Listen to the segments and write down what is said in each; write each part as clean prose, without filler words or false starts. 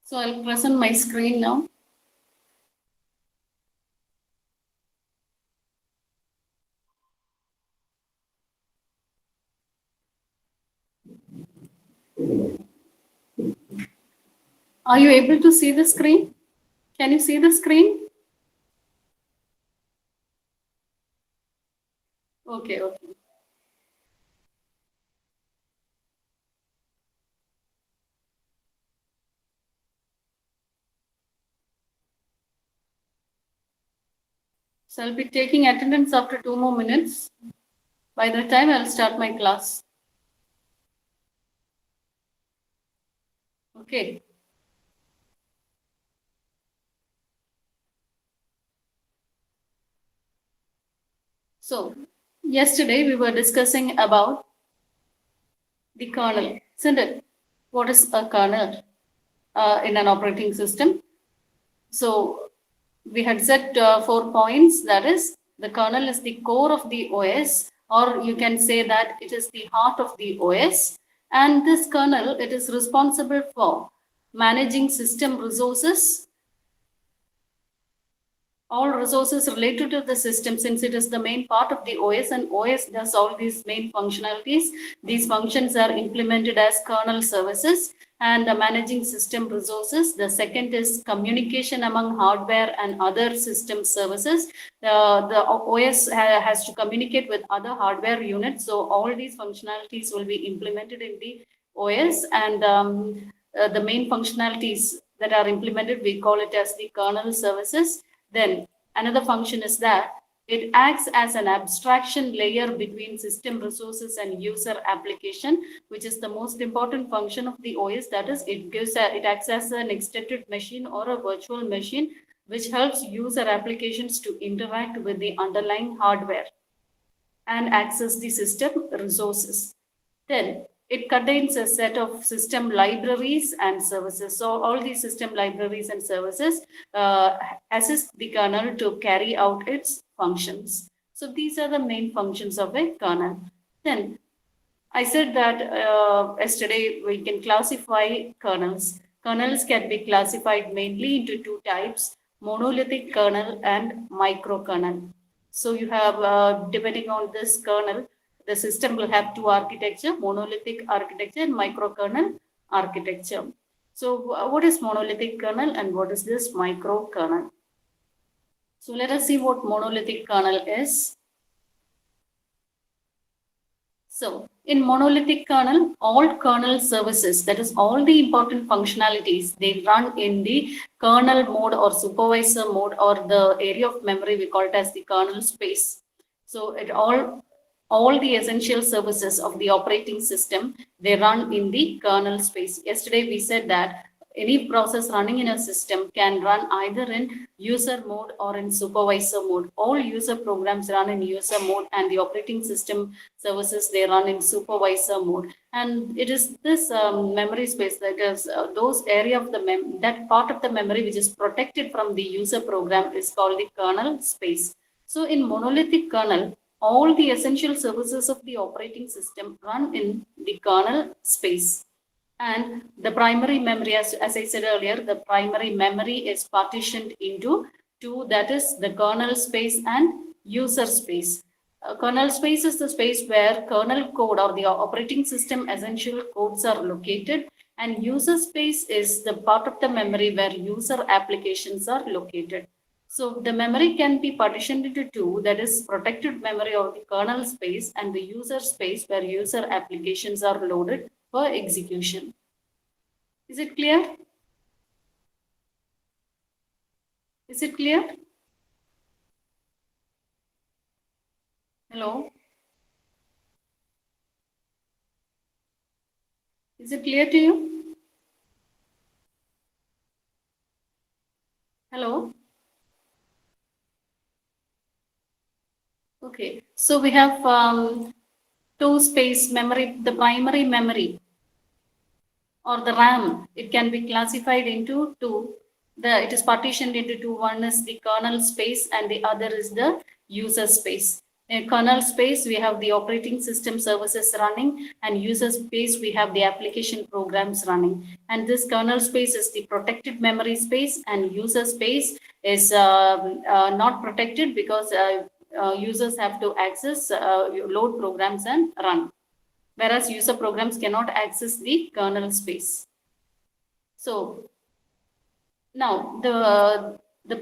So I'll present my screen now. Are you able to see the screen? Can you see the screen? Okay, okay. So I'll be taking attendance after 2 more minutes. By the time I'll start my class. Okay. So yesterday we were discussing about the kernel, isn't it? What is a kernel in an operating system? So we had set 4 points. That is, the kernel is the core of the OS, or you can say that it is the heart of the OS. And this kernel, it is responsible for managing system resources, all resources related to the system, since it is the main part of the OS, and OS does all these main functionalities. These functions are implemented as kernel services. And managing system resources, the second is communication among hardware and other system services. The OS has to communicate with other hardware units, so all these functionalities will be implemented in the OS. And the main functionalities that are implemented, we call it as the kernel services. Then another function is that it acts as an abstraction layer between system resources and user application, which is the most important function of the OS. That is, it acts as an extended machine or a virtual machine, which helps user applications to interact with the underlying hardware and access the system resources. Then it contains a set of system libraries and services. So all these system libraries and services assist the kernel to carry out its functions. So these are the main functions of a kernel. Then I said that yesterday we can classify kernels. Kernels can be classified mainly into 2 types: monolithic kernel and microkernel. So you have, depending on this kernel, the system will have 2 architecture: monolithic architecture and microkernel architecture. So what is monolithic kernel and what is this microkernel? So let us see what monolithic kernel is. So in monolithic kernel, all kernel services, that is all the important functionalities, they run in the kernel mode or supervisor mode, or the area of memory we call it as the kernel space. So all the essential services of the operating system, they run in the kernel space. Yesterday we said that any process running in a system can run either in user mode or in supervisor mode. All user programs run in user mode, and the operating system services, they run in supervisor mode. And it is this memory space, that is those area of that part of the memory which is protected from the user program, is called the kernel space. So in monolithic kernel, all the essential services of the operating system run in the kernel space. And the primary memory, as I said earlier, the primary memory is partitioned into 2, that is the kernel space and user space. Kernel space is the space where kernel code or the operating system essential codes are located, and user space is the part of the memory where user applications are located. So the memory can be partitioned into 2, that is protected memory or the kernel space, and the user space where user applications are loaded for execution. Is it clear? Is it clear? Hello? Is it clear to you? Hello? Okay, so we have 2 space memory, the primary memory or the RAM. It can be classified into 2. It is partitioned into 2. One is the kernel space and the other is the user space. In kernel space, we have the operating system services running, and user space, we have the application programs running. And this kernel space is the protected memory space, and user space is not protected because users have to access, load programs and run, whereas user programs cannot access the kernel space. So now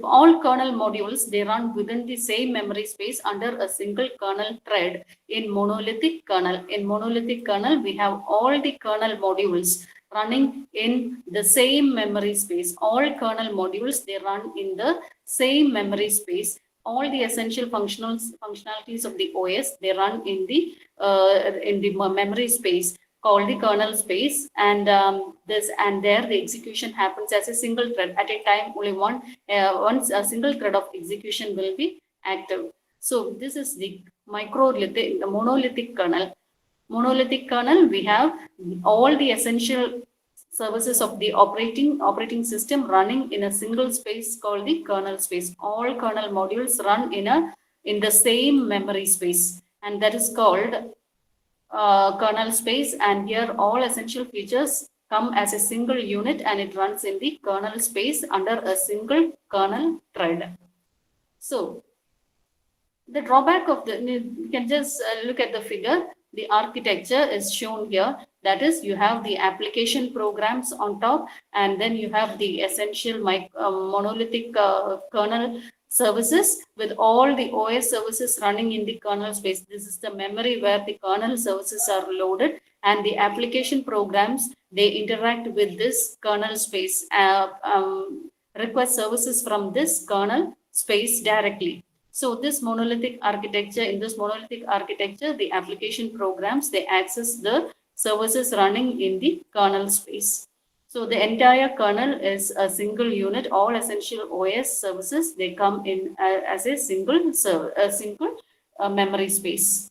all kernel modules, they run within the same memory space under a single kernel thread in monolithic kernel. In monolithic kernel, we have all the kernel modules running in the same memory space. All kernel modules, they run in the same memory space. All the essential functionalities of the OS, they run in the memory space called the kernel space, and there the execution happens as a single thread at a time. Only once a single thread of execution will be active. So this is the monolithic kernel. Monolithic kernel, we have all the essential services of the operating system running in a single space called the kernel space. All kernel modules run in the same memory space, and that is called kernel space. And here all essential features come as a single unit, and it runs in the kernel space under a single kernel thread. So the drawback of you can just look at the figure. The architecture is shown here. That is, you have the application programs on top, and then you have the essential monolithic kernel services with all the OS services running in the kernel space. This is the memory where the kernel services are loaded, and the application programs, they interact with this kernel space, request services from this kernel space directly. So this monolithic architecture, in this monolithic architecture, the application programs, they access the services running in the kernel space. So the entire kernel is a single unit. All essential OS services, they come in as a single memory space.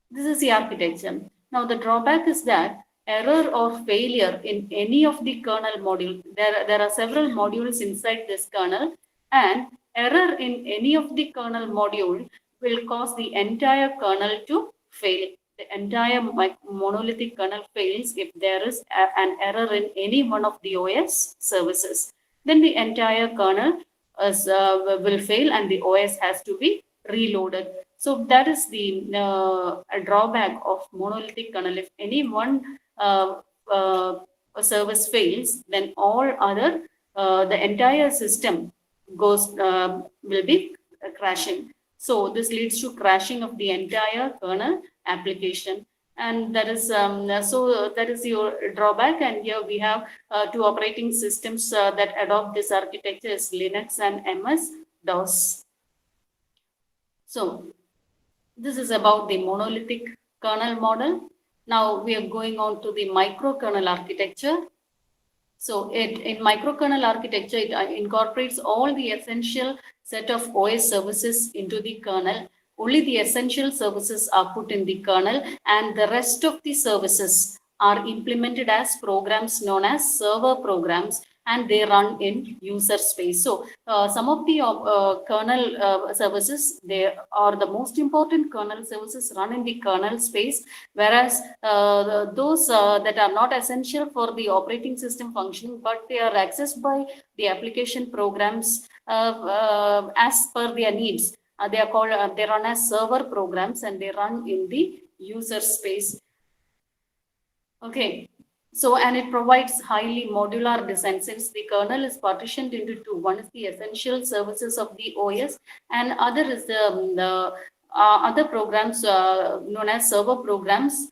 This is the architecture. Now the drawback is that error or failure in any of the kernel module, there are several modules inside this kernel, and error in any of the kernel module will cause the entire kernel to fail. The entire monolithic kernel fails if there is an error in any one of the OS services. Then the entire kernel will fail, and the OS has to be reloaded. So that is the drawback of monolithic kernel. If any one service fails, then all other, the entire system will be crashing. So this leads to crashing of the entire kernel application, and that is that is your drawback. And here we have two operating systems that adopt this architecture is Linux and MS-DOS. So this is about the monolithic kernel model. Now we are going on to the microkernel architecture. So in microkernel architecture, it incorporates all the essential set of OS services into the kernel. Only the essential services are put in the kernel, and the rest of the services are implemented as programs known as server programs, and they run in user space. So some of the kernel services, they are the most important kernel services run in the kernel space, whereas those that are not essential for the operating system functioning, but they are accessed by the application programs as per their needs. They are called, they run as server programs, and they run in the user space. Okay. So, and it provides highly modular design, since the kernel is partitioned into two. One is the essential services of the OS, and other is the other programs known as server programs,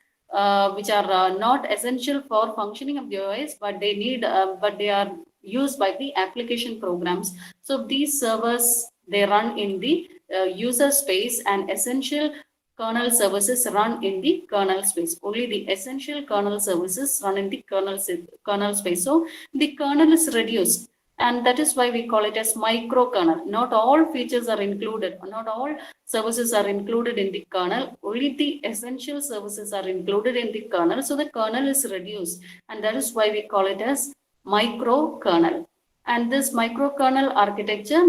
which are not essential for functioning of the OS, but they need, but they are used by the application programs. So these servers, they run in the user space, and essential kernel services run in the kernel space. Only the essential kernel services run in the kernel space. So the kernel is reduced, and that is why we call it as microkernel. Not all features are included, not all services are included in the kernel. Only the essential services are included in the kernel. So the kernel is reduced, and that is why we call it as microkernel. And this microkernel architecture,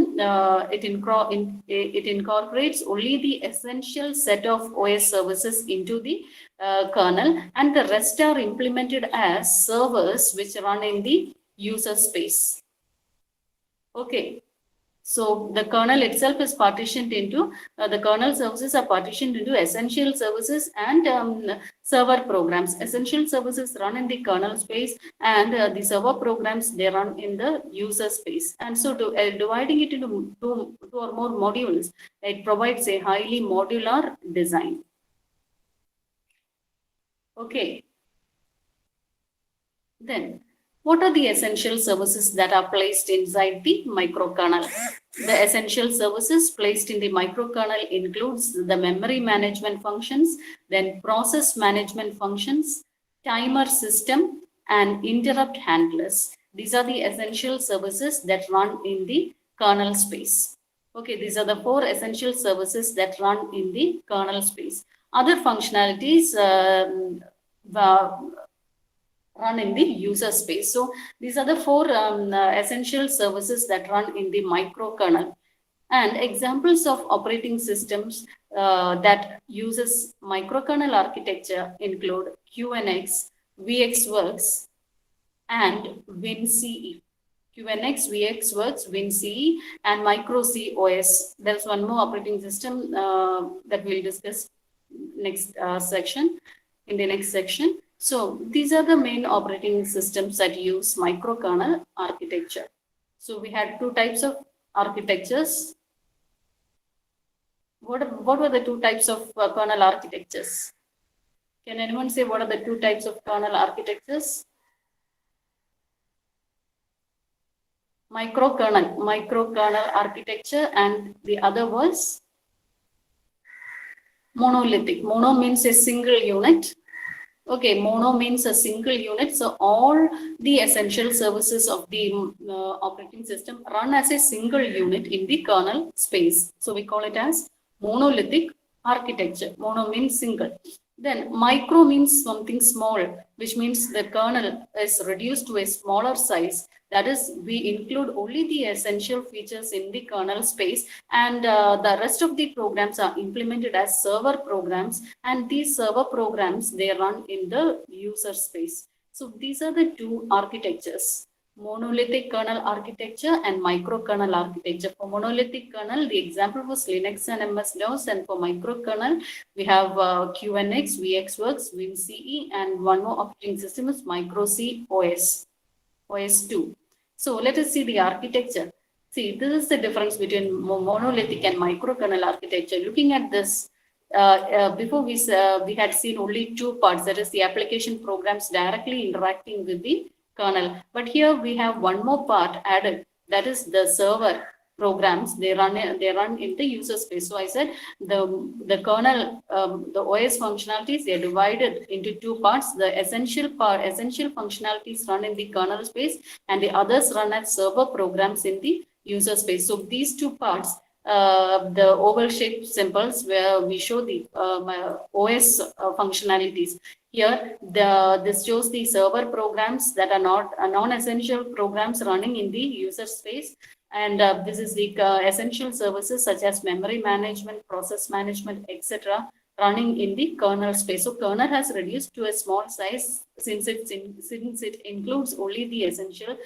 it incorporates only the essential set of OS services into the kernel, and the rest are implemented as servers which run in the user space. Okay. So the kernel itself is partitioned into, the kernel services are partitioned into essential services and server programs. Essential services run in the kernel space, and the server programs, they run in the user space. And so dividing it into two or more modules, it provides a highly modular design. Okay. Then, what are the essential services that are placed inside the microkernel? The essential services placed in the microkernel includes the memory management functions, then process management functions, timer system, and interrupt handlers. These are the essential services that run in the kernel space. Okay, these are the 4 essential services that run in the kernel space. Other functionalities run in the user space. So these are the 4 essential services that run in the microkernel. And examples of operating systems that uses microkernel architecture include QNX, VxWorks, and WinCE. QNX, VxWorks, WinCE, and MicroC OS. There's one more operating system that we'll discuss next section. In the next section. So these are the main operating systems that use microkernel architecture. So we had 2 types of architectures. What were the 2 types of kernel architectures? Can anyone say what are the 2 types of kernel architectures? Microkernel architecture, and the other was monolithic. Mono means a single unit. Okay, mono means a single unit. So all the essential services of the operating system run as a single unit in the kernel space. So we call it as monolithic architecture. Mono means single. Then micro means something small, which means the kernel is reduced to a smaller size. That is, we include only the essential features in the kernel space, and the rest of the programs are implemented as server programs, and these server programs, they run in the user space. So these are the 2 architectures: monolithic kernel architecture and microkernel architecture. For monolithic kernel, the example was Linux and MS-DOS, and for microkernel, we have QNX, VxWorks, WinCE, and one more operating system is MicroC OS, OS2. So let us see the architecture. See, this is the difference between monolithic and microkernel architecture. Looking at this, before we had seen only 2 parts, that is the application programs directly interacting with the kernel. But here we have one more part added, that is the server programs. They run in the user space. So I said the kernel, the OS functionalities, they are divided into 2 parts. The essential functionalities run in the kernel space, and the others run as server programs in the user space. So these 2 parts, the oval shaped symbols where we show the OS functionalities. Here, this shows the server programs that are not non-essential programs running in the user space. And this is the essential services such as memory management, process management, etc., running in the kernel space. So kernel has reduced to a small size since it includes only the essential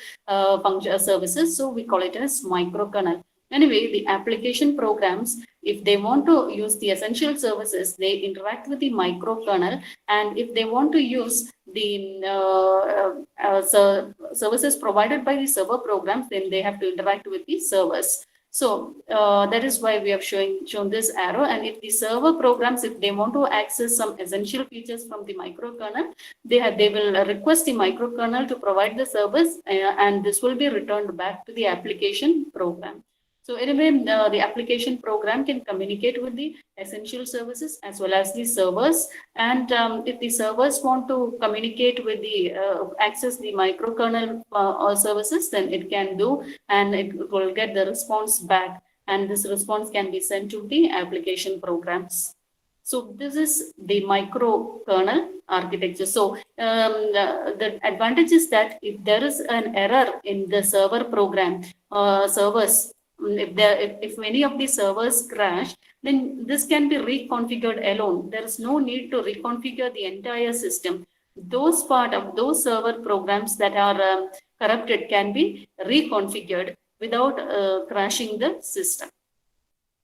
services. So we call it as microkernel. Anyway, the application programs, if they want to use the essential services, they interact with the microkernel. And if they want to use the services provided by the server programs, then they have to interact with the servers. So that is why we have shown this arrow. And if the server programs, if they want to access some essential features from the microkernel, they will request the microkernel to provide the service, and this will be returned back to the application program. So anyway, the application program can communicate with the essential services as well as the servers. And if the servers want to communicate with the access the microkernel services, then it can do, and it will get the response back. And this response can be sent to the application programs. So this is the microkernel architecture. So the advantage is that if there is an error in the server program, servers, if many of the servers crash, then this can be reconfigured alone. There is no need to reconfigure the entire system. Those part of those server programs that are corrupted can be reconfigured without crashing the system.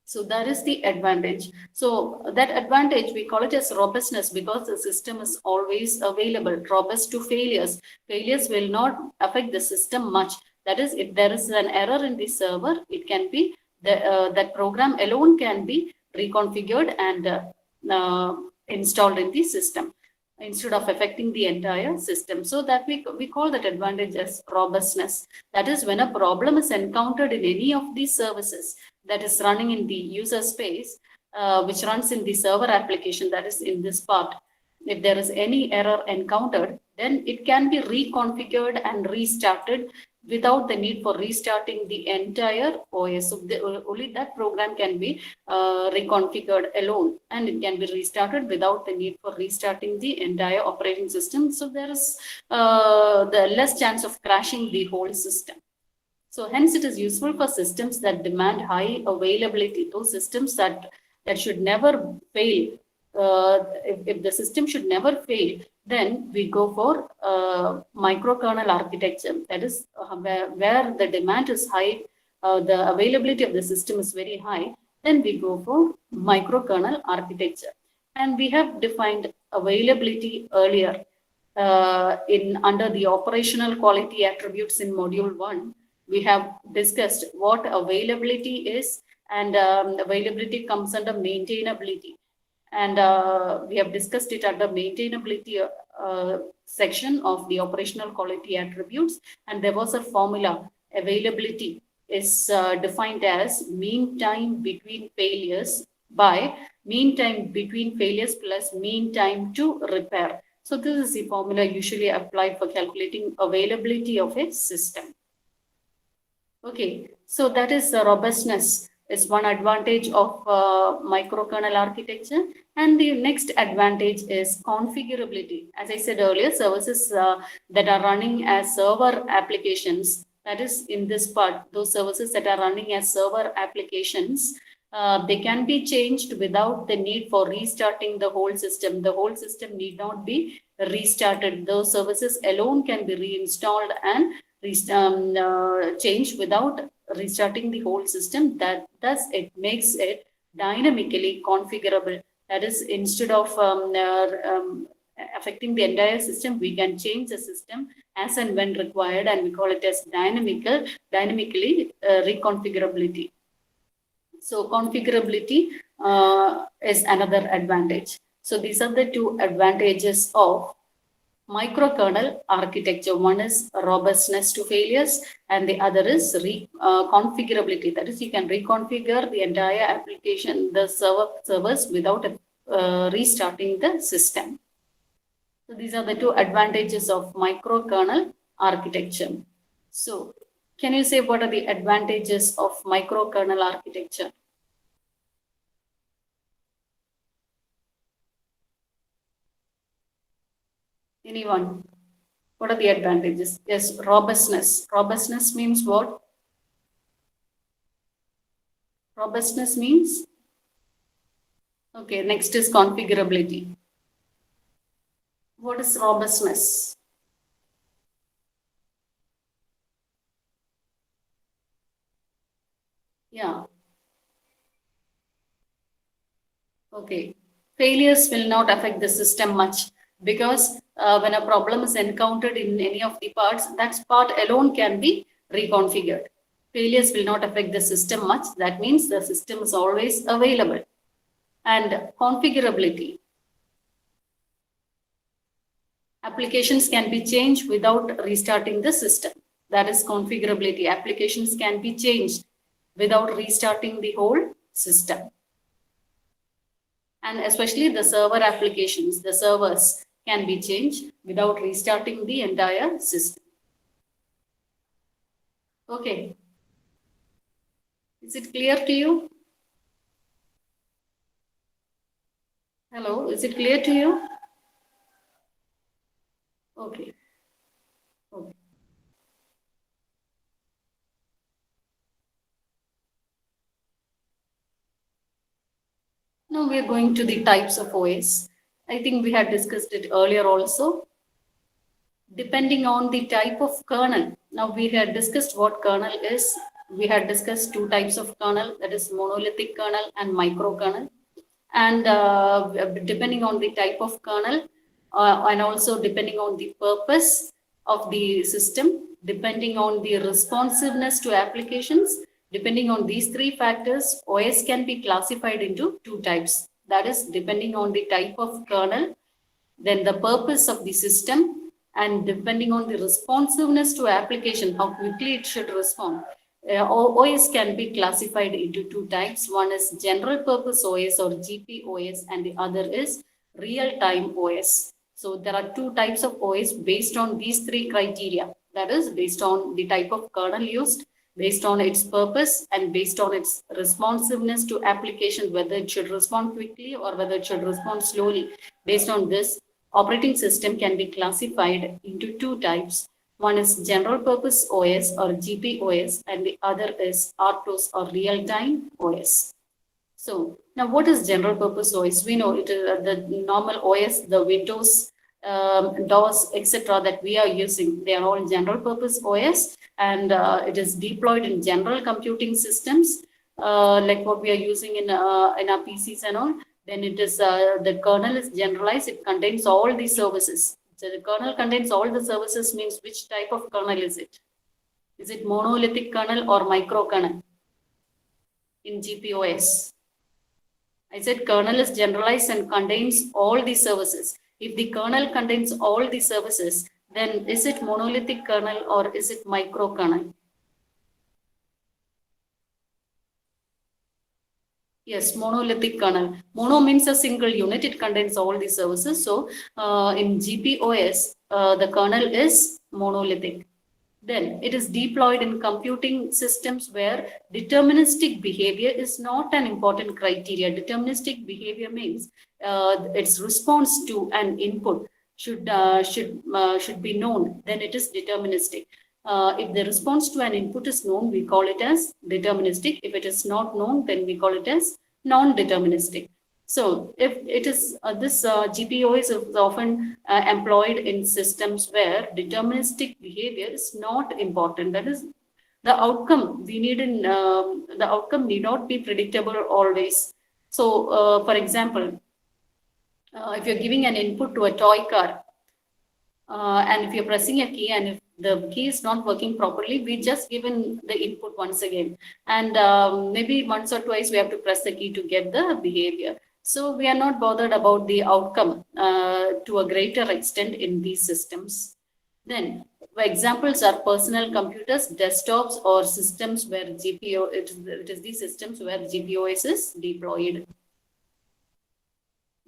So that is the advantage. So that advantage, we call it as robustness because the system is always available, robust to failures. Failures will not affect the system much. That is, if there is an error in the server, it can be, that program alone can be reconfigured and installed in the system instead of affecting the entire system. So that we call that advantage as robustness. That is, when a problem is encountered in any of these services that is running in the user space, which runs in the server application, that is in this part, if there is any error encountered, then it can be reconfigured and restarted without the need for restarting the entire OS. So only that program can be reconfigured alone, and it can be restarted without the need for restarting the entire operating system. So there is the less chance of crashing the whole system. So hence it is useful for systems that demand high availability, those systems that should never fail. If the system should never fail, then we go for microkernel architecture. That is where the demand is high, the availability of the system is very high, then we go for microkernel architecture. And we have defined availability earlier in under the operational quality attributes in module 1. We have discussed what availability is, and availability comes under maintainability. And we have discussed it under maintainability section of the operational quality attributes. And there was a formula. Availability is defined as mean time between failures by mean time between failures plus mean time to repair. So this is the formula usually applied for calculating availability of a system. Okay, so that is robustness is one advantage of microkernel architecture. And the next advantage is configurability. As I said earlier, services that are running as server applications, that is in this part, those services that are running as server applications, they can be changed without the need for restarting the whole system. The whole system need not be restarted. Those services alone can be reinstalled and change without restarting the whole system. That thus it makes it dynamically configurable. That is, instead of affecting the entire system, we can change the system as and when required, and we call it as dynamically reconfigurability. So configurability is another advantage. So these are the two advantages of microkernel architecture. One is robustness to failures, and the other is configurability. That is, you can reconfigure the entire application, the servers without restarting the system. So these are the two advantages of microkernel architecture. So can you say what are the advantages of microkernel architecture? Anyone? What are the advantages? Yes, robustness. Robustness means what? Robustness means? Okay, next is configurability. What is robustness? Yeah. Okay. Failures will not affect the system much, because when a problem is encountered in any of the parts, that part alone can be reconfigured. Failures will not affect the system much. That means the system is always available. And configurability. Applications can be changed without restarting the system. That is configurability. Applications can be changed without restarting the whole system. And especially the server applications, the servers can be changed without restarting the entire system. Okay. Is it clear to you? Hello, is it clear to you? Okay. Okay. Now we are going to the types of OS. I think we had discussed it earlier also. Depending on the type of kernel. Now we had discussed what kernel is. We had discussed two types of kernel, that is monolithic kernel and microkernel. And depending on the type of kernel and also depending on the purpose of the system, depending on the responsiveness to applications, depending on these three factors, OS can be classified into two types. That is depending on the type of kernel, then the purpose of the system, and depending on the responsiveness to application, how quickly it should respond. OS can be classified into two types. One is general purpose OS or GPOS, and the other is real-time OS. So there are two types of OS based on these three criteria. That is based on the type of kernel used, based on its purpose, and based on its responsiveness to application, whether it should respond quickly or whether it should respond slowly. Based on this, operating system can be classified into two types. One is general purpose OS or GPOS, and the other is RTOS or real-time OS. So now what is general purpose OS? We know it is the normal OS, the Windows, DOS, etc. that we are using. They are all general purpose OS, and it is deployed in general computing systems like what we are using in our PCs and all. Then it is the kernel is generalized. It contains all the services. So the kernel contains all the services means which type of kernel is it? Is it monolithic kernel or microkernel in GPOS? I said kernel is generalized and contains all the services. If the kernel contains all the services, then is it monolithic kernel or is it microkernel? Yes, monolithic kernel. Mono means a single unit. It contains all the services. So in GPOS, the kernel is monolithic. Then it is deployed in computing systems where deterministic behavior is not an important criteria. Deterministic behavior means its response to an input should be known. Then it is deterministic. If the response to an input is known, we call it as deterministic. If it is not known, then we call it as non-deterministic. So if it is this GPO is often employed in systems where deterministic behavior is not important. That is, the outcome we need in the outcome need not be predictable always. So, for example, if you're giving an input to a toy car, and if you're pressing a key and if the key is not working properly, we just given the input once again, and maybe once or twice we have to press the key to get the behavior. So we are not bothered about the outcome to a greater extent in these systems. Then examples are personal computers, desktops, or systems where GPO, it is these systems where GPOS is deployed.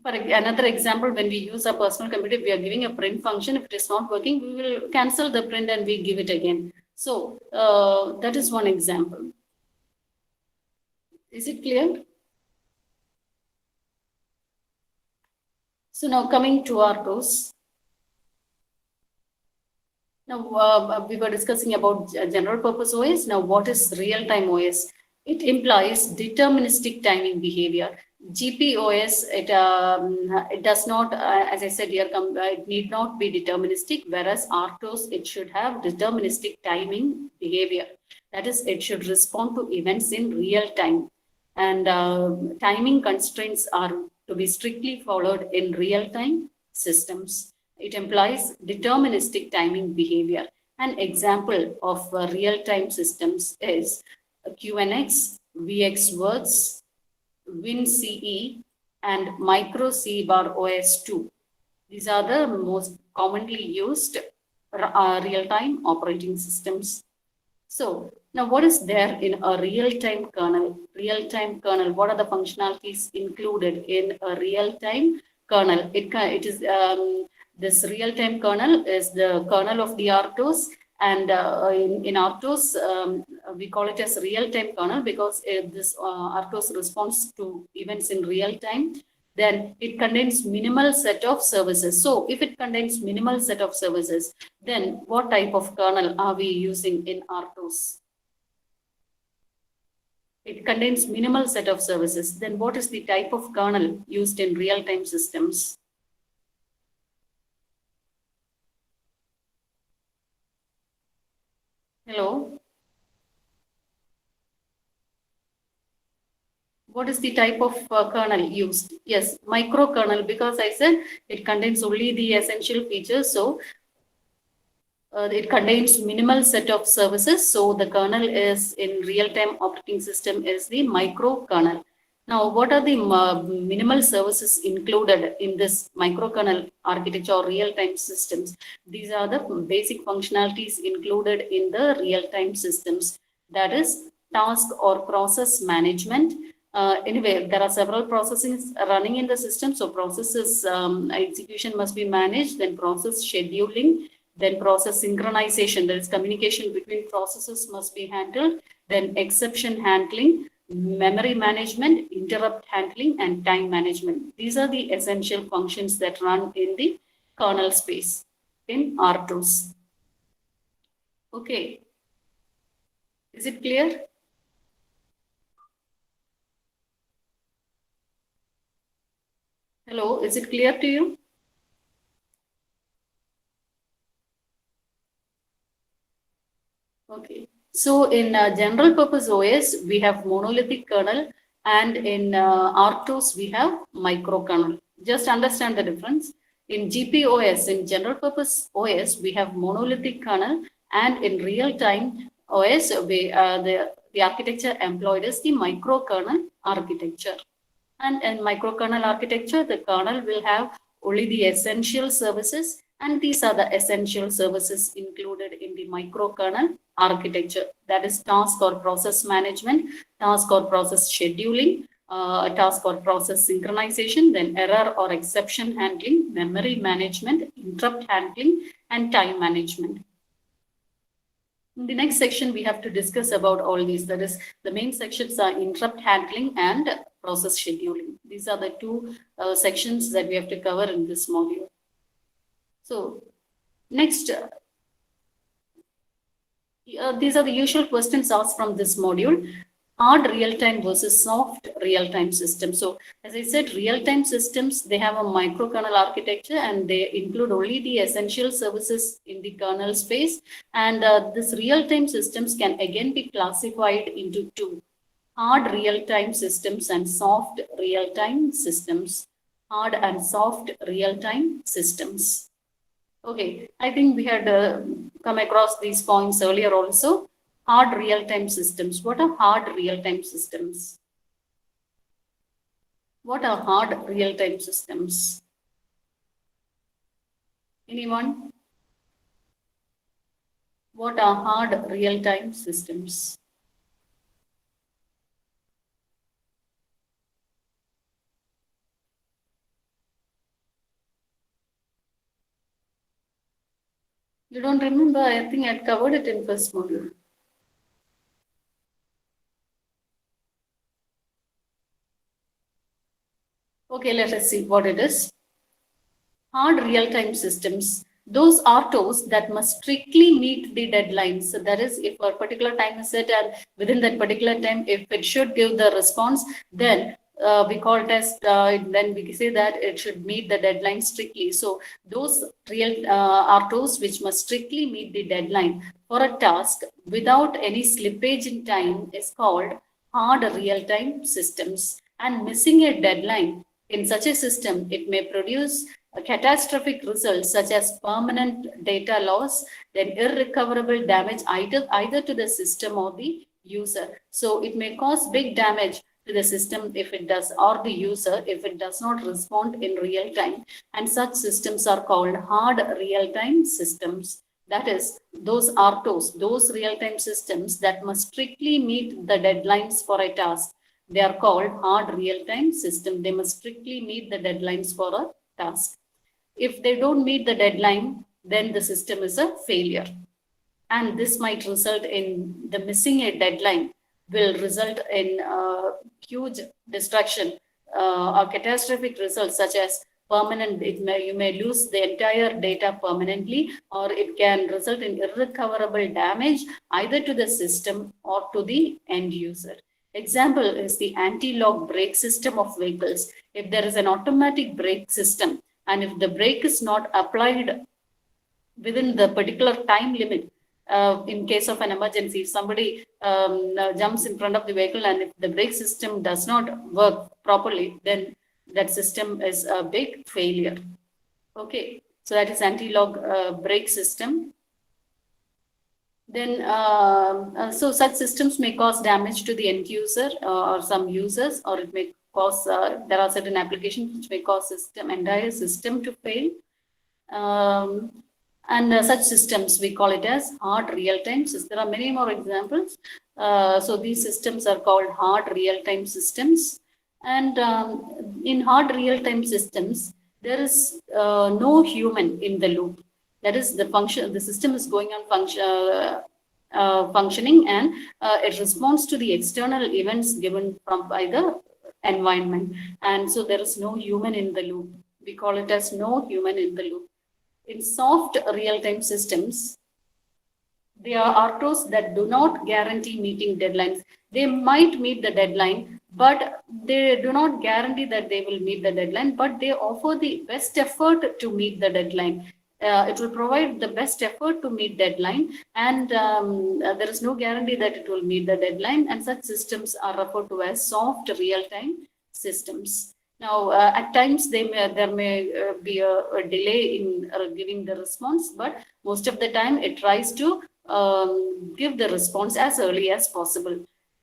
For another example, when we use a personal computer, we are giving a print function. If it is not working, we will cancel the print and we give it again. So that is one example. Is it clear? So now coming to RTOS. Now we were discussing about general purpose OS. Now what is real-time OS? It implies deterministic timing behavior. GPOS, it does not, as I said here, it need not be deterministic, whereas RTOS, it should have deterministic timing behavior. That is, it should respond to events in real time. And timing constraints are to be strictly followed in real-time systems. It implies deterministic timing behavior. An example of real-time systems is QNX, VxWorks, WinCE, and Micro C bar OS2. These are the most commonly used real-time operating systems. So now what is there in a real-time kernel? Real-time kernel, what are the functionalities included in a real-time kernel? It is this real-time kernel is the kernel of the RTOS, and in RTOS, we call it as real-time kernel because this RTOS responds to events in real time. then it contains minimal set of services. So if it contains minimal set of services, then what type of kernel are we using in RTOS? It contains minimal set of services. Then what is the type of kernel used in real-time systems? Hello? What is the type of kernel used? Yes, microkernel, because I said it contains only the essential features. So it contains minimal set of services. So the kernel is in real-time operating system is the microkernel. Now, what are the minimal services included in this microkernel architecture or real-time systems? These are the basic functionalities included in the real-time systems. That is task or process management. Anyway, there are several processes running in the system. So processes execution must be managed, then process scheduling, then process synchronization, there is communication between processes must be handled, then exception handling, memory management, interrupt handling, and time management. These are the essential functions that run in the kernel space in RTOS. Okay. Is it clear? Hello, is it clear to you? Okay. So in general purpose OS, we have monolithic kernel, and in RTOS, we have microkernel. Just understand the difference. In GPOS, in general purpose OS, we have monolithic kernel, and in real time OS, the architecture employed is the microkernel architecture. And in microkernel architecture, the kernel will have only the essential services, and these are the essential services included in the microkernel architecture. That is task or process management, task or process scheduling, task or process synchronization, then error or exception handling, memory management, interrupt handling, and time management. In the next section, we have to discuss about all these. That is, the main sections are interrupt handling and process scheduling. These are the two sections that we have to cover in this module. So, next, these are the usual questions asked from this module. Hard real-time versus soft real-time systems. So as I said, real-time systems, they have a microkernel architecture, and they include only the essential services in the kernel space. And this real-time systems can again be classified into two: hard real-time systems and soft real-time systems. Hard and soft real-time systems. Okay, I think we had come across these points earlier also. Hard real-time systems. What are hard real-time systems? What are hard real-time systems? Anyone? What are hard real-time systems? You don't remember? I think I covered it in first module. Okay, let us see what it is. Hard real-time systems, those RTOS that must strictly meet the deadlines. So that is, if a particular time is set, and within that particular time, if it should give the response, then we call it as, then we say that it should meet the deadline strictly. So those real RTOS which must strictly meet the deadline for a task without any slippage in time is called hard real-time systems. And missing a deadline in such a system, it may produce catastrophic results such as permanent data loss, then irrecoverable damage either to the system or the user. So it may cause big damage to the system if it does, or the user if it does not respond in real time. And such systems are called hard real-time systems. That is, those RTOS, those real-time systems that must strictly meet the deadlines for a task, they are called hard real-time system. They must strictly meet the deadlines for a task. If they don't meet the deadline, then the system is a failure. And this might result in the missing a deadline will result in huge destruction or catastrophic results such as permanent, you may lose the entire data permanently, or it can result in irrecoverable damage either to the system or to the end user. Example is the anti-lock brake system of vehicles. If there is an automatic brake system and if the brake is not applied within the particular time limit, in case of an emergency, if somebody jumps in front of the vehicle and if the brake system does not work properly, then that system is a big failure. Okay, so that is anti-lock brake system. Then, so such systems may cause damage to the end user or some users, or it may cause, there are certain applications which may cause entire system to fail. And such systems, we call it as hard real-time systems. There are many more examples. So these systems are called hard real-time systems. And in hard real-time systems, there is no human in the loop. That is, the system is going on functioning, and it responds to the external events given by the environment. And so there is no human in the loop. We call it as no human in the loop. In soft real-time systems, there are RTOs that do not guarantee meeting deadlines. They might meet the deadline, but they do not guarantee that they will meet the deadline, but they offer the best effort to meet the deadline. It will provide the best effort to meet deadline, and there is no guarantee that it will meet the deadline, and such systems are referred to as soft real-time systems. Now, at times there may be a delay in giving the response, but most of the time it tries to give the response as early as possible.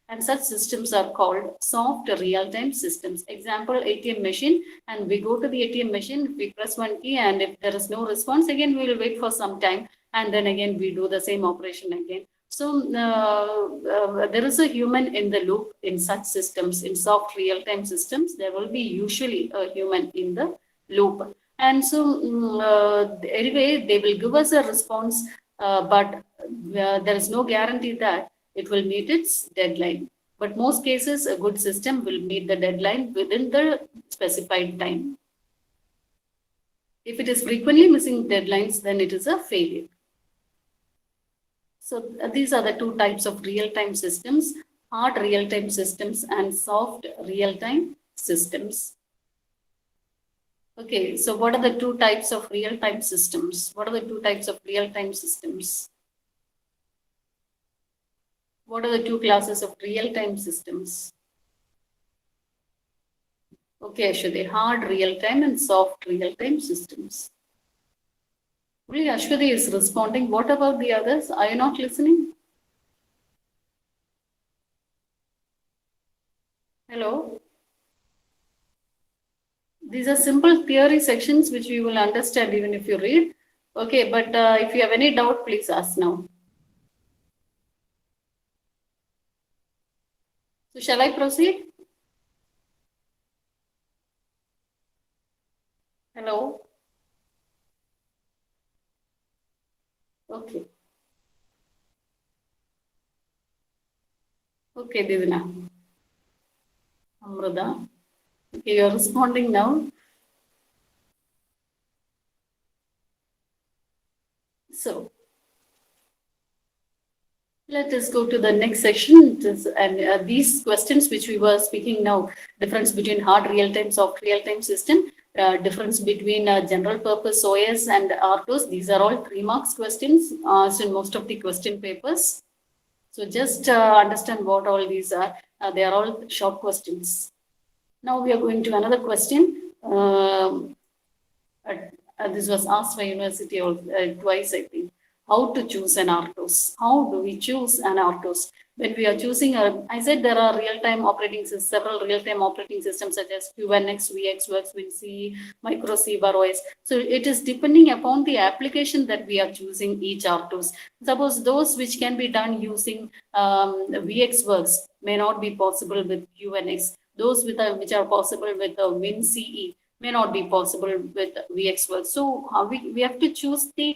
And such systems are called soft real-time systems. Example, ATM machine, and we go to the ATM machine, we press one key, and if there is no response, again we will wait for some time, and then again we do the same operation again. So there is a human in the loop in such systems. In soft real-time systems, there will be usually a human in the loop. And so anyway, they will give us a response, but there is no guarantee that it will meet its deadline. But most cases, a good system will meet the deadline within the specified time. If it is frequently missing deadlines, then it is a failure. So these are the two types of real-time systems: hard real-time systems and soft real-time systems. Okay, so what are the two types of real-time systems? What are the two types of real-time systems? What are the two classes of real-time systems? Okay, Ashwati, hard real-time and soft real-time systems. Really, Ashwati is responding. What about the others? Are you not listening? Hello? These are simple theory sections which we will understand even if you read. Okay, but if you have any doubt, please ask now. So shall I proceed? Hello? Okay. Okay, Divina. Amruda. Okay, you're responding now. So let us go to the next section. And these questions which we were speaking now, difference between hard real-time, soft real-time system, difference between general purpose OS and RTOS. These are all 3 marks questions asked in most of the question papers. So just understand what all these are. They are all short questions. Now we are going to another question. This was asked by university twice, I think. How to choose an RTOS? How do we choose an RTOS? When we are choosing, I said there are real-time operating systems, several real-time operating systems such as QNX, VxWorks, WinCE, MicroC, OS. So it is depending upon the application that we are choosing each RTOS. Suppose those which can be done using VxWorks may not be possible with QNX. Those which are possible with WinCE may not be possible with VxWorks. So we have to choose the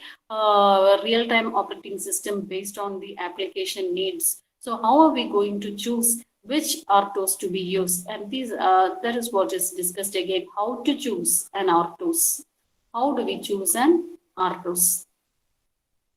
real-time operating system based on the application needs. So how are we going to choose which RTOS to be used. And these that is what is discussed again, how to choose an RTOS. How do we choose an RTOS?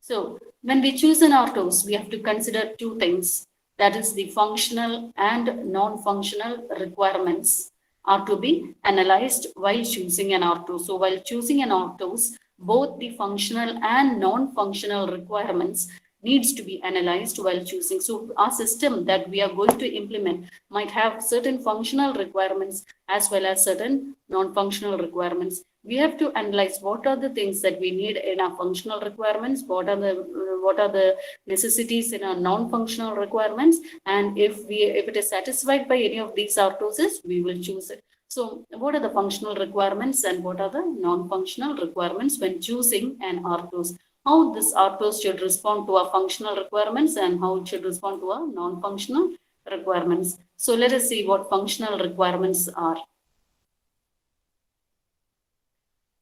So when we choose an RTOS, we have to consider two things. That is, the functional and non-functional requirements are to be analyzed while choosing an RTOS. So while choosing an RTOS, both the functional and non-functional requirements needs to be analyzed while choosing. So our system that we are going to implement might have certain functional requirements as well as certain non-functional requirements. We have to analyze what are the things that we need in our functional requirements, what are the necessities in our non-functional requirements, and if it is satisfied by any of these RTOSs, we will choose it. So what are the functional requirements and what are the non-functional requirements when choosing an RTOS? How this RTOS should respond to our functional requirements and how it should respond to our non-functional requirements. So let us see what functional requirements are.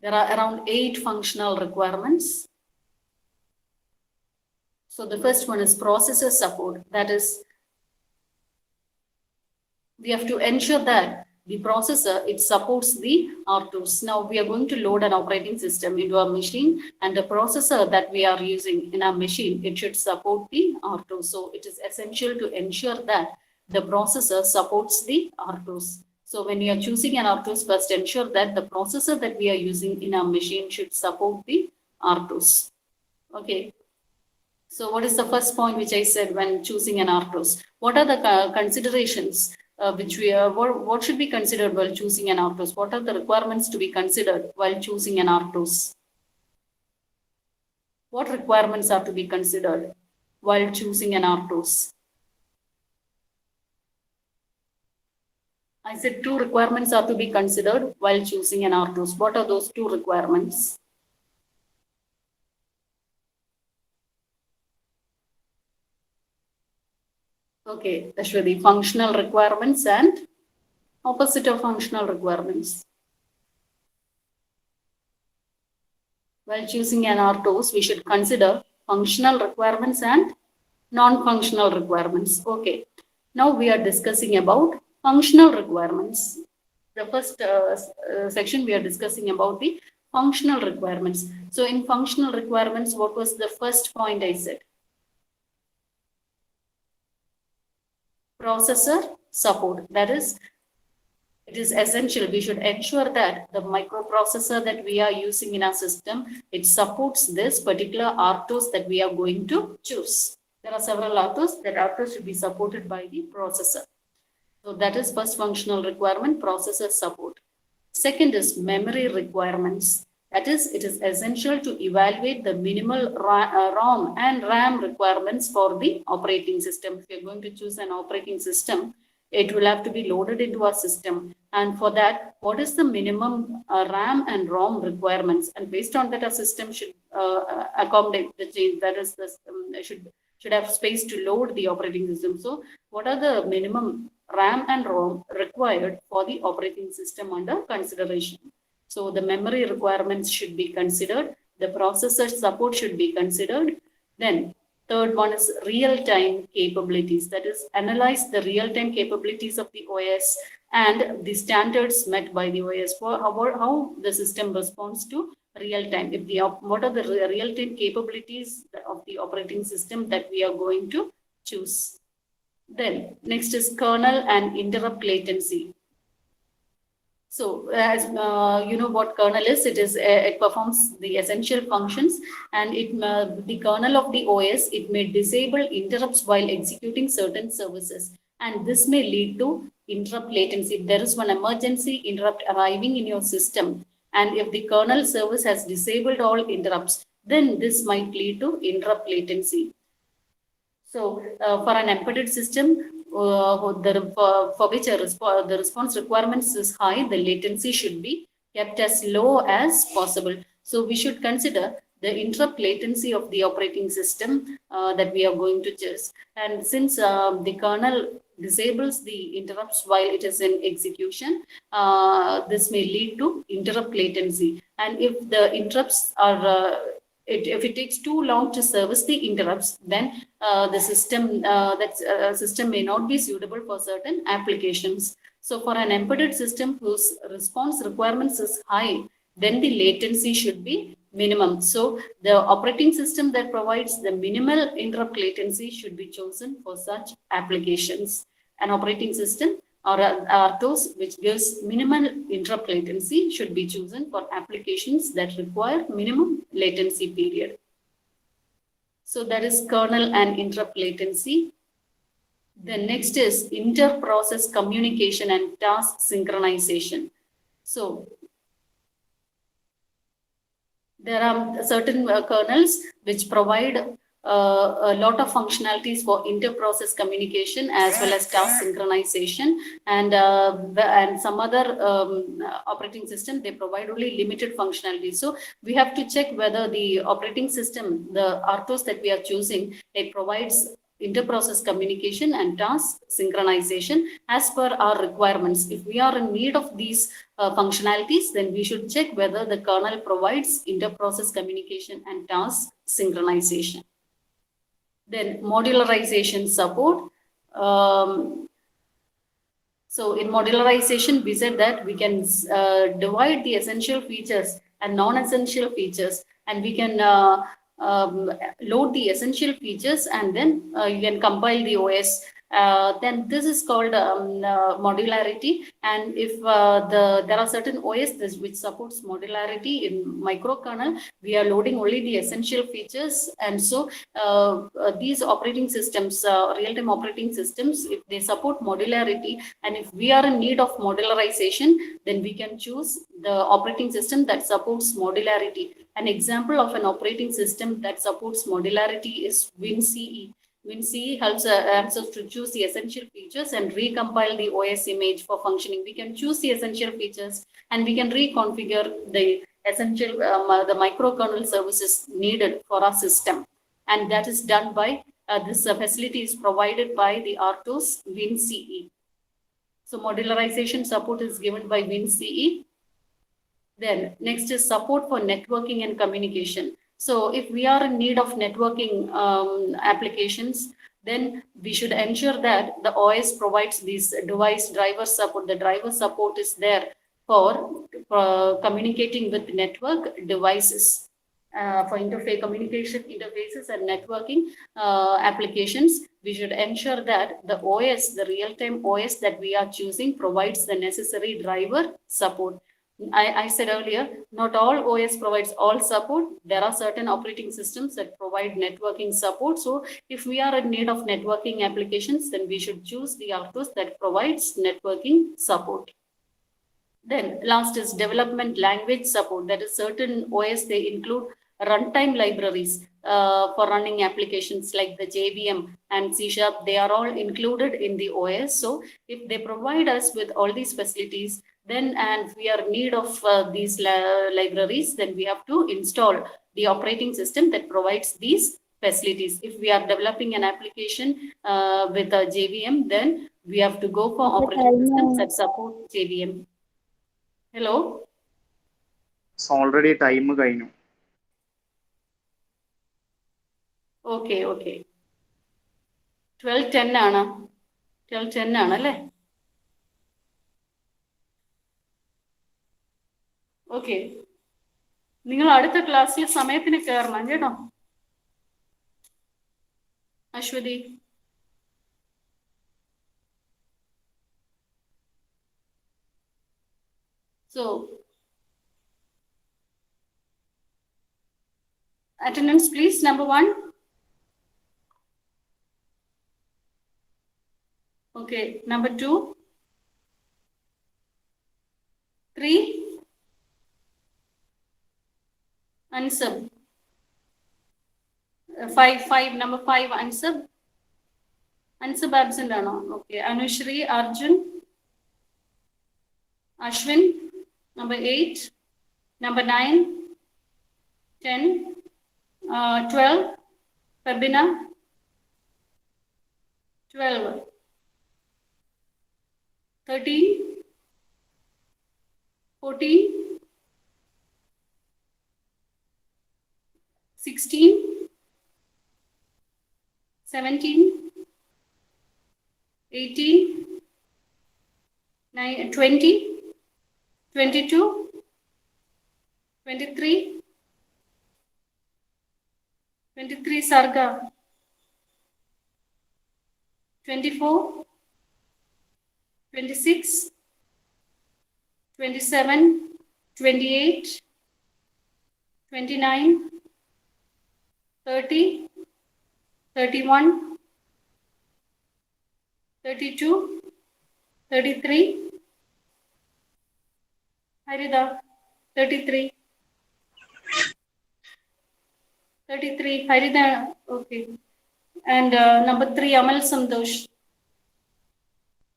There are around 8 functional requirements. So the first one is processor support. That is, we have to ensure that the processor, it supports the RTOS. Now we are going to load an operating system into our machine, and the processor that we are using in our machine, it should support the RTOS. So it is essential to ensure that the processor supports the RTOS. So when you are choosing an RTOS, first ensure that the processor that we are using in our machine should support the RTOS. Okay. So what is the first point which I said when choosing an RTOS? What are the considerations what should be considered while choosing an RTOS? What are the requirements to be considered while choosing an RTOS? What requirements are to be considered while choosing an RTOS? I said 2 requirements are to be considered while choosing an RTOS. What are those 2 requirements? Okay, Ashwati, functional requirements and opposite of functional requirements. While choosing an RTOS, we should consider functional requirements and non-functional requirements. Okay, now we are discussing about functional requirements. The first section we are discussing about the functional requirements. So in functional requirements, what was the first point I said? Processor support. That is, it is essential. We should ensure that the microprocessor that we are using in our system, it supports this particular RTOS that we are going to choose. There are several RTOS. That RTOS should be supported by the processor. So that is first functional requirement, processor support. Second is memory requirements. That is, it is essential to evaluate the minimal ROM and RAM requirements for the operating system. If you're going to choose an operating system, it will have to be loaded into our system. And for that, what is the minimum RAM and ROM requirements? And based on that, our system should accommodate the change. That is, should have space to load the operating system. So what are the minimum RAM and ROM required for the operating system under consideration? So the memory requirements should be considered. The processor support should be considered. Then third one is real-time capabilities. That is, analyze the real-time capabilities of the OS and the standards met by the OS for how the system responds to real-time. What are the real-time capabilities of the operating system that we are going to choose? Then next is kernel and interrupt latency. So as you know what kernel is, it performs the essential functions, and the kernel of the OS, it may disable interrupts while executing certain services, and this may lead to interrupt latency. If there is one emergency interrupt arriving in your system, and if the kernel service has disabled all interrupts, then this might lead to interrupt latency. So for an embedded system, for which the response requirements is high, the latency should be kept as low as possible. So we should consider the interrupt latency of the operating system that we are going to choose. And since the kernel disables the interrupts while it is in execution, this may lead to interrupt latency. And if the interrupts are if it takes too long to service the interrupts, then the system may not be suitable for certain applications. So for an embedded system whose response requirements is high, then the latency should be minimum. So the operating system that provides the minimal interrupt latency should be chosen for such applications. An operating system or RTOS which gives minimal interrupt latency should be chosen for applications that require minimum latency period. So that is kernel and interrupt latency. The next is inter-process communication and task synchronization. So there are certain kernels which provide a lot of functionalities for inter-process communication as well as task synchronization, and some other operating system, they provide only limited functionality. So we have to check whether the operating system, the RTOS that we are choosing, it provides inter-process communication and task synchronization as per our requirements. If we are in need of these functionalities, then we should check whether the kernel provides inter-process communication and task synchronization. Then modularization support. So in modularization, we said that we can divide the essential features and non-essential features, and we can load the essential features, and then you can compile the OS. Then this is called modularity. And if there are certain OS which supports modularity in microkernel, we are loading only the essential features. And so these operating systems, real-time operating systems, if they support modularity, and if we are in need of modularization, then we can choose the operating system that supports modularity. An example of an operating system that supports modularity is WinCE. WinCE helps us to choose the essential features and recompile the OS image for functioning. We can choose the essential features and we can reconfigure the essential, the microkernel services needed for our system. And that is done by, this facility is provided by the RTOS WinCE. So modularization support is given by WinCE. Then next is support for networking and communication. So if we are in need of networking applications, then we should ensure that the OS provides this device driver support. The driver support is there for communicating with network devices, for communication interfaces and networking applications. We should ensure that the OS, the real-time OS that we are choosing, provides the necessary driver support. I said earlier, not all OS provides all support. There are certain operating systems that provide networking support. So if we are in need of networking applications, then we should choose the RTOS that provides networking support. Then last is development language support. That is, certain OS, they include runtime libraries for running applications like the JVM and C#. They are all included in the OS. So if they provide us with all these facilities, then, and we are in need of these libraries, then we have to install the operating system that provides these facilities. If we are developing an application with a JVM, then we have to go for operating systems that support JVM. Hello? It's already time കഴിഞ്ഞു. Okay, okay. 12:10 ആണ്. 12:10 ആണല്ലേ? Okay, നിങ്ങൾ അടുത്ത ക്ലാസ്സിൽ സമയത്തിന് കയറണം കേട്ടോ. Aswathy, so attendance please, number 1. Okay, number 2, 3, Ansab. 5, number 5, Ansab. Ansab absent ആണോ? Okay, Anushri, Arjun, Ashwin, number 8, number 9, 10, 12, Fabina, 12, 13, 14, 16, 17, 18, 20, 22, 23, 23 Sarga, 24, 26, 27, 28, 29, 30, 31, 32, 33, Harida, 33, 33, Harida, okay. And number 3, Amal Santosh.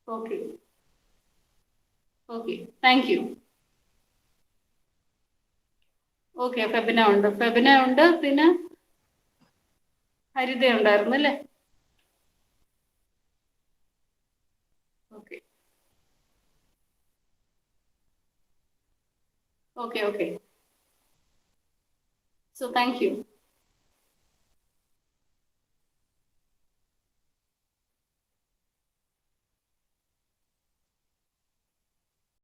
Okay. Okay, thank you. Okay, Febina ഉണ്ട്. ഫെബിന ഉണ്ട്, പിന്നെ ഹരിത ഉണ്ടായിരുന്നു അല്ലേ? Okay okay okay. So thank you.